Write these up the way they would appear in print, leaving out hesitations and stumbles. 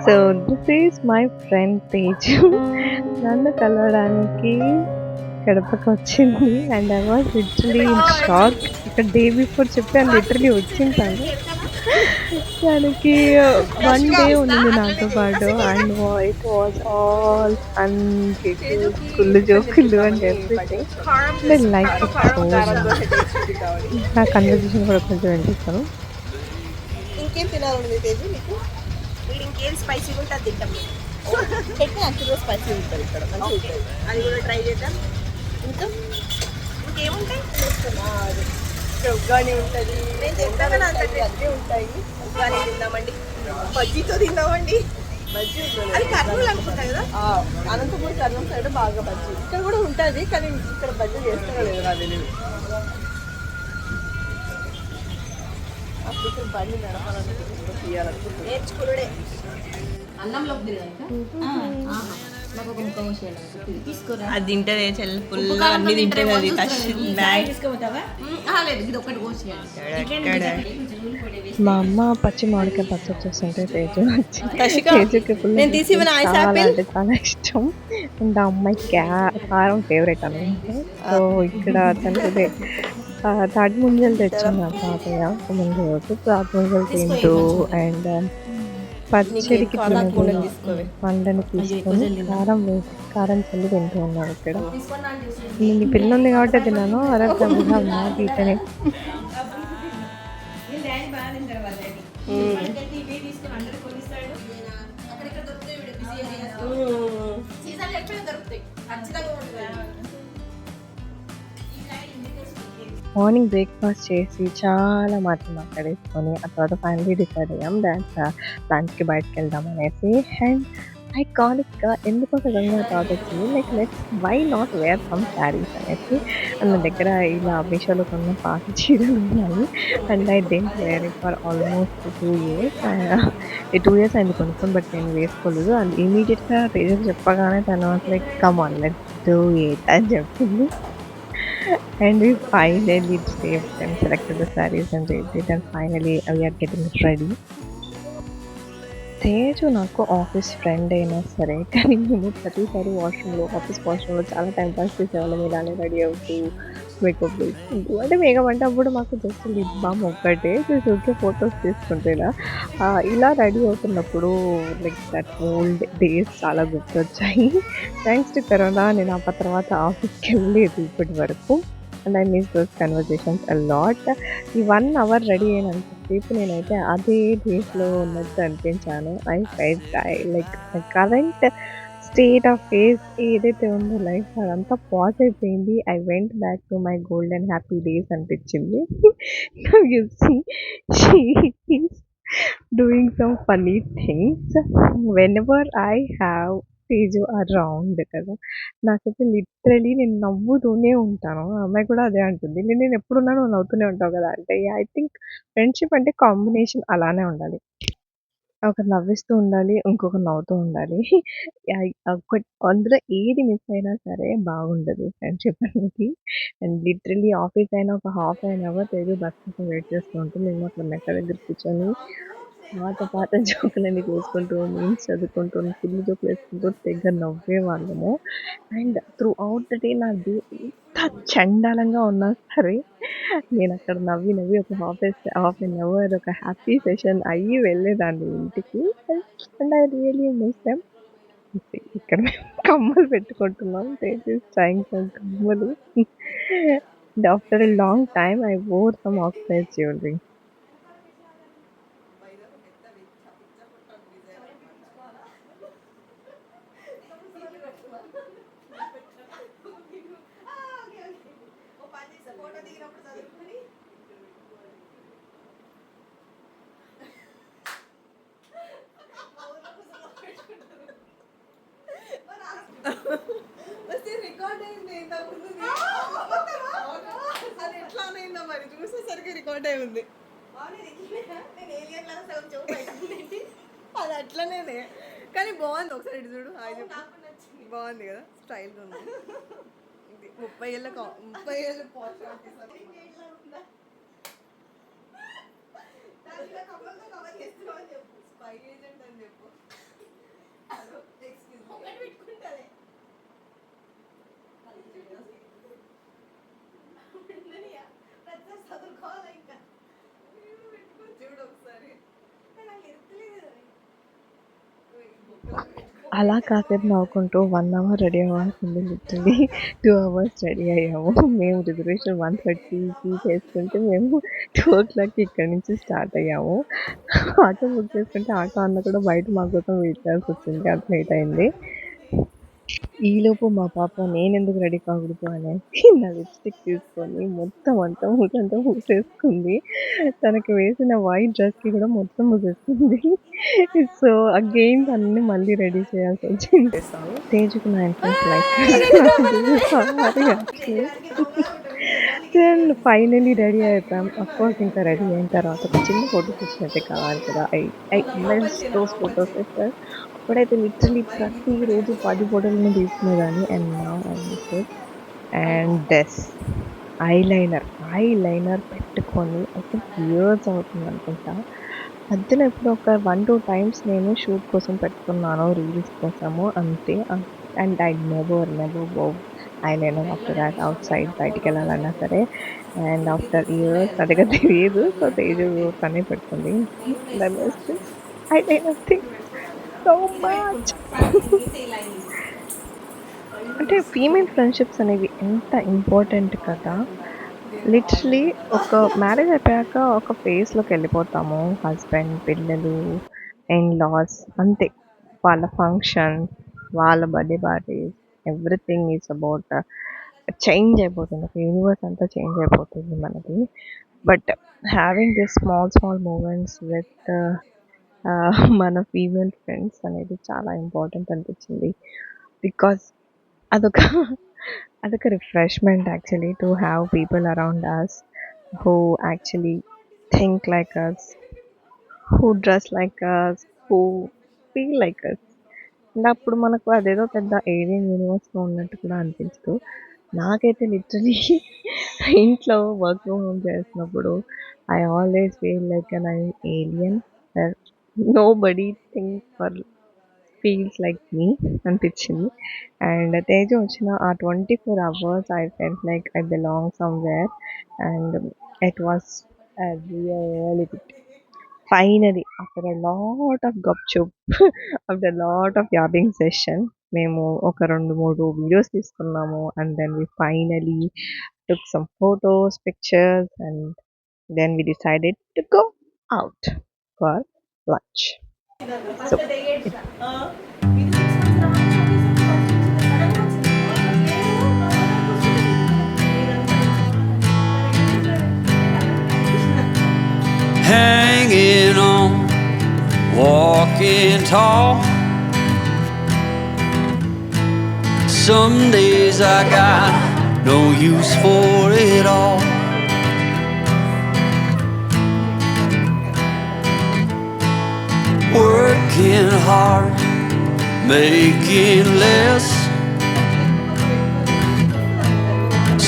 So this is my friend Teju. నన్ను కలవడానికి కడపకి వచ్చింది and I was literally in shock. ఇక్కడ డే బిఫోర్ చెప్పి లిటరలీ వచ్చింటాను. దానికి 1 డే ఉన్నింది నాతో పాటు and it was all fun, కుళ్ళు జోకులు అండ్ ఎవ్రీథింగ్. నేను లైక్ ఇట్ సో నా కన్వర్జేషన్ కూడా కొంచెం వినిపిస్తాను. ఇంకేం తినాలని తేజు నీకు? ఇంకేం స్పైసీగా ఉంటే అది తింటాం. పెట్టిన యాక్చువల్గా స్పైసీ ఉంటుంది ఇక్కడ, మంచిగా ఉంటుంది. అది కూడా ట్రై చేద్దాం. ఇంకా ఇంకేముంటాయి? ఉగ్గాని ఉంటుంది, నేను తింటాను కదా, అన్నీ ఉంటాయి. ఉగ్గాని తిందామండి, బజ్జీతో తిందామండి. బజ్జీ అది కర్నూలు అనుకుంటా కదా, అనంతపూర్ కర్నూలు సైడ్ బాగా బజ్జీ. ఇక్కడ కూడా ఉంటుంది కానీ ఇక్కడ బజ్జీ చేస్తారో లేదు నాకు తెలియదు. అప్పుడు బండి నడపాలనుకుంటున్నా, తీయాలనుకుంటున్నా, నేర్చుకున్నాడే. అన్నంలో అది తింటదే చెల్లి ఫుల్ అన్ని తింటది. అది మా అమ్మ పచ్చి మామిడికాయ పచ్చడి చేస్తుంటే తేజుకి ఫుల్ అంటే చాలా ఇష్టం. అండ్ ఆ అమ్మాయి కారం ఫేవరెట్ అనమాట. సో ఇక్కడ తనకి తాటి ముంజలు తెచ్చింది తాతయ్య ముందు రోజు. తాటి ముంజలు తింటూ అండ్ పచ్చడికి పండ్లని తీసుకొని కారం చల్లి తింటూ ఉన్నాను. ఇక్కడ నేను పిల్ల ఉంది కాబట్టి తిన్నాను. అరగనే మార్నింగ్ బ్రేక్ఫాస్ట్ చేసి చాలా మాట్లాడేసుకొని ఆ తర్వాత ఫైనలీ డిసైడ్ అయ్యాం దాట్ లంచ్కి బయటకు వెళ్దాం అనేసి. అండ్ ఐకానిక్గా ఎందుకో సడన్గా థాట్ వచ్చింది like why not wear some saris అనేసి. నా దగ్గర ఇలా మీషోలో కొన్న పాత చీరలు ఉన్నాయి and I didn't wear it for almost 2 years. 2 years అయింది కొనుక్కొని, బట్ నేను వేసుకోలేదు. అండ్ ఇమీడియట్గా తేజస్ చెప్పగానే తను like come on let's do it అని చెప్పింది. And we finally saved and selected the sarees and did it, and finally we are getting ready. Teju నాకు ఆఫీస్ ఫ్రెండ్ అయినా సరే కానీ మేము ప్రతిసారి ఆఫీస్ వాష్రూమ్లో చాలా టైం పాస్ చేసేవాళ్ళం. ఇలానే రెడీ అవుతూ మేకప్ వేసుకుంటూ, అంటే మేకప్ అంటే అప్పుడు మాకు జస్ట్ లిప్ బామ్ ఒక్కటే ఓకే ఫొటోస్ తీసుకుంటేనా ఇలా రెడీ అవుతున్నప్పుడు లైక్ దట్ ఓల్డ్ డేస్ చాలా గుర్తొచ్చాయి. థ్యాంక్స్ టు కరోనా నేను ఆ తర్వాత ఆఫీస్కి వెళ్ళలేదు ఇప్పటి వరకు. And I miss those conversations a lot. ఈ 1 hour రెడీ అయినంతసేపు నేనైతే అదే డేస్లో ఉన్నట్టు అనిపించాను. Like current state of phase ఏదైతే ఉందో లైఫ్ అదంతా పాజ్ అయిపోయింది. I went back to my golden happy days అనిపించింది. You see she is doing some funny things whenever I have Teju around కదా. నాకైతే లిటరలీ నేను నవ్వుతూనే ఉంటాను. ఆ అమ్మాయి కూడా అదే అంటుంది, నేను ఎప్పుడున్నా నువ్వు నవ్వుతూనే ఉంటావు కదా అంటే. ఐ థింక్ ఫ్రెండ్షిప్ అంటే కాంబినేషన్ అలానే ఉండాలి. ఒకరు నవ్విస్తూ ఉండాలి, ఇంకొకరు నవ్వుతూ ఉండాలి. అందులో ఏది మిస్ అయినా సరే బాగుండదు ఫ్రెండ్షిప్ అనేది. అండ్ లిటరలీ ఆఫీస్ అయినా ఒక ½ an hour తేజు బస్ కోసం వెయిట్ చేస్తూ ఉంటుంది. మేము అట్లా మెట్ల దగ్గర కూర్చొని పాత జోకులన్నీ వేసుకుంటూ, మీమ్స్ చదువుకుంటూ, ఫుల్ జోకులు వేసుకుంటూ తెగ నవ్వేవాళ్ళము. And throughout the day నా డే ఎంత చండాలంగా ఉన్నా సరే నేను అక్కడ నవ్వి ఒక ½ an hour ఒక హ్యాపీ సెషన్ అయ్యి వెళ్ళేదాన్ని ఇంటికి. And I really miss them. ఇక్కడ మేము కమ్మలు పెట్టుకుంటున్నాం. ట్రైయింగ్ సమ్ కమ్మలు. And after a long time I wore some oxide jewellery. Record అయింది అది ఎట్లా అయిందో మరి చూసేసరికి రికార్డ్ అయి ఉంది. అది అట్లనే కానీ బాగుంది. ఒకసారి ఇటు చూడు, బాగుంది కదా, స్టైల్గా ఉంది. 30 ఏళ్ళ అలా కాసేపు నవ్వుకుంటూ 1 అవర్ రెడీ అవ్వాల్సింది లిటరల్లీ 2 అవర్స్ రెడీ అయ్యాము. మేము రిజర్వేషన్ 1:30కి చేసుకుంటే మేము 2:00కి ఇక్కడి నుంచి స్టార్ట్ అయ్యాము. ఆటో బుక్ చేసుకుంటే ఆటో అన్న కూడా బయట మా కోసం వెయిట్ చేయాల్సొచ్చింది. అంత లేట్ అయింది. ఈలోపు మా పాప నేనెందుకు రెడీ కాకూడదు అనేసి నా లిప్‌స్టిక్ తీసుకొని మొత్తం అంతా మూతంతా మూసేసుకుంది. తనకి వేసిన వైట్ డ్రెస్‌కి కూడా మొత్తం మూసేసుకుంది. సో, అగైన్ తనని మళ్ళీ రెడీ చేయాల్సొచ్చింది. తేజుకి నా entrance like sorry actually. Then finally ready అయిపోయాం. అఫ్‌కోర్స్ ఇంకా రెడీ అయిన తర్వాత ఒక చిన్న ఫోటో సెషన్ అయితే కావాలి కదా! I missed those photos with her. అప్పుడైతే లిటరల్లీ ప్రతిరోజు 10 ఫోటోలను తీసుకునేదాన్ని. And now I miss it. And eyeliner పెట్టుకొని ఐ థింక్ ఇయర్స్ అవుతుందనుకుంటా. మధ్యలో ఎప్పుడో ఒక 1, 2 టైమ్స్ నేను షూట్ కోసం పెట్టుకున్నాను. రీల్స్ కోసము అంతే. And I never wore eyeliner after that outside బయటికెళ్ళాలన్నా సరే. అండ్ ఆఫ్టర్ ఇయర్స్ నా దగ్గర తెలీదు. సో, తేజు తనే పెట్టుకుంది. And I miss this eyeliner thing so much. అంటే ఫీమేల్ ఫ్రెండ్‌షిప్స్ అనేవి ఎంత ఇంపార్టెంట్ కదా! లిటరల్లీ ఒక మ్యారేజ్ అయిపోయాక ఒక ఫేజ్‌లోకెళ్ళిపోతాము. హస్బెండ్, పిల్లలు, ఇన్‌లాస్ అంతే. వాళ్ళ ఫంక్షన్స్, వాళ్ళ birthday parties everything is about change అయిపోతుంది. ఒక యూనివర్స్ అంతా చేంజ్ అయిపోతుంది మనది. But having this small moments with మన ఫీమేల్ ఫ్రెండ్స్ అనేది చాలా ఇంపార్టెంట్ అనిపించింది. బికాజ్ అదొక అదొక refreshment actually to have people around us who actually think like us, who dress like us, who feel like us. And అప్పుడు మనకు అదేదో పెద్ద ఏలియన్ యూనివర్స్‌లో ఉన్నట్టు కూడా అనిపించదు. నాకైతే లిటరల్లీ ఇంట్లో వర్క్ ఫ్రమ్ హోమ్ చేస్తున్నప్పుడు I always feel like an alien. Nobody thinks or feels like me అనిపించింది. అండ్ తేజు వచ్చిన ఆ 24 hours I felt like I belong somewhere. And it was really good. Finally after a lot of గప్‌చుప్ after lot of yapping session మేము ఒక 2, 3 videos తీసుకున్నాము. And then we finally took some photos, pictures and then we decided to go out for lunch. So hanging on, walking tall. Some days I got no use for it all. Working hard, making less.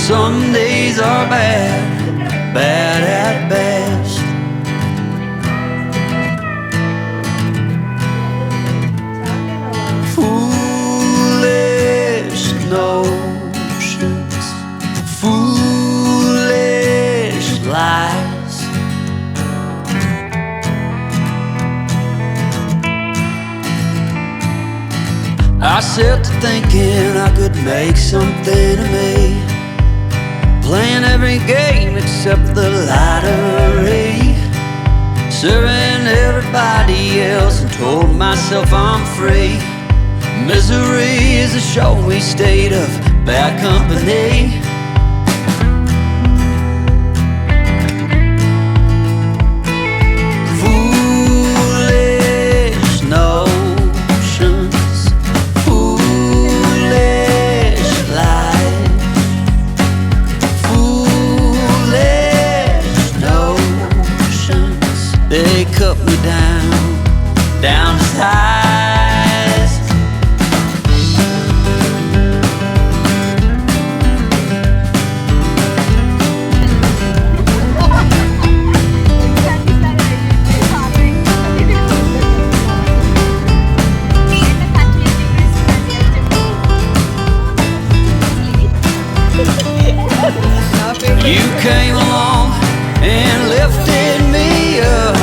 Some days are bad at best. Foolish notions, foolish lies. I set to thinking I could make something of me, playing every game except the lottery, serving everybody else and told myself I'm free. Misery is a showy state of bad company. Foolish notions, foolish lies. Foolish notions, they cut me down to size. You came along and lifted me up,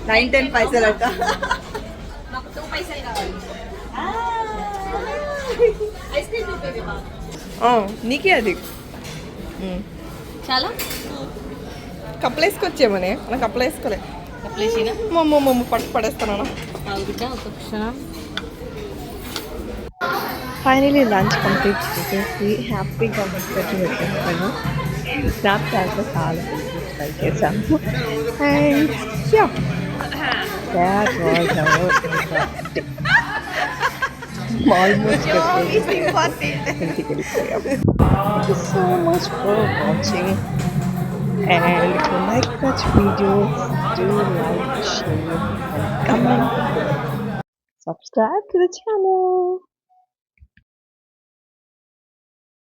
9-10 పైసలు అక్క. మాకు 2 పైసలు కావాలి. Ice cream చూపేది నీకే అది చాలా కప్పులు వేసుకొచ్చేమనే నాకు కప్పులు వేసుకోలే. కప్లేసినా మమ్మ పట్టు పడేస్తాను. బిడ్డ ఒక క్షణం. ఫైనలీ లంచ్ కంప్లీట్ చేసేసి హ్యాపీగా ముచ్చట్లు పెట్టేస్తాను. స్నాప్ చాట్లో చాలా ట్రై చేశాము. And yeah that was our almost ఇంటికి వెళ్ళిపోయాం. Thank you so much for watching, and if you like that video, do like, share and comment. Subscribe to the channel.